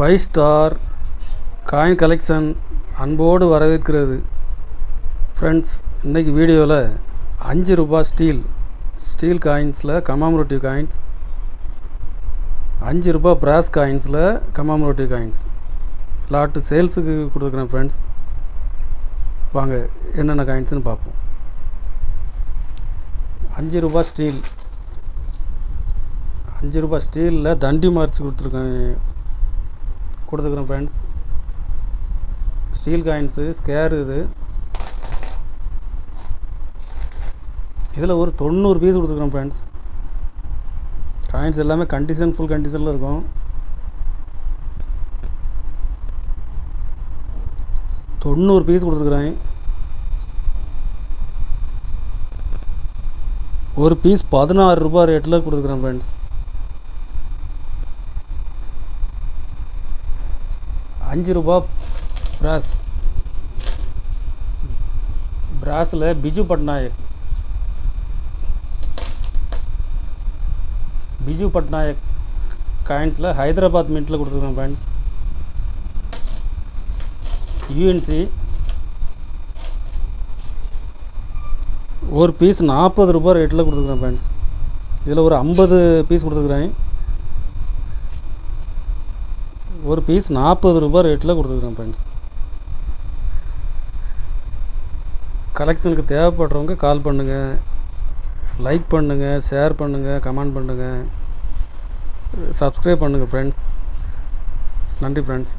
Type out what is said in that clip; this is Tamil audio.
5 ஸ்டார் காயின் கலெக்ஷன் அன்போடு வரவேற்கிறது. ஃப்ரெண்ட்ஸ், இன்றைக்கி வீடியோவில் 5 ரூபா ஸ்டீல் காயின்ஸில் கமாமரேட்டிவ் காயின்ஸ், 5 ரூபா பிராஸ் காயின்ஸில் கமாமரேட்டிவ் காயின்ஸ் லாட்டு சேல்ஸுக்கு கொடுத்துருக்குறேன். ஃப்ரெண்ட்ஸ், வாங்க என்னென்ன காயின்ஸ்னு பார்ப்போம். 5 ரூபா ஸ்டீலில் தண்டி மார்க்ஸ் கொடுத்துருக்குறேன் ஃப்ரெண்ட்ஸ். ஸ்டீல் காயின்ஸு ஸ்கேர் இதில் ஒரு 90 பீஸ் கொடுத்துருக்குறேன் ஃப்ரெண்ட்ஸ். காயின்ஸ் எல்லாமே ஃபுல் கண்டிஷனில் இருக்கும். 90 பீஸ் கொடுத்துருக்குறேன். ஒரு பீஸ் 16 ரூபா ரேட்டில் கொடுத்துருக்குறேன் ஃப்ரெண்ட்ஸ். 5 ரூபா பிராஸில் பிஜு பட்நாயக் காயின்ஸில் ஹைதராபாத் மின்ட்டில் கொடுத்துருக்கேன் ஃப்ரெண்ட்ஸ். யூஎன்சி ஒரு பீஸ் 40 ரூபா ரேட்டில் கொடுத்துருக்குறேன் ஃப்ரெண்ட்ஸ். இதில் ஒரு 50 பீஸ் கொடுத்துருக்குறேன். ஒரு பீஸ் 40 ரூபா ரேட்டில் கொடுத்துருக்குறேன் ஃப்ரெண்ட்ஸ். கலெக்ஷனுக்கு தேவைப்படுறவங்க கால் பண்ணுங்கள், லைக் பண்ணுங்கள், ஷேர் பண்ணுங்கள், கமெண்ட் பண்ணுங்கள், சப்ஸ்கிரைப் பண்ணுங்கள் ஃப்ரெண்ட்ஸ். நன்றி ஃப்ரெண்ட்ஸ்.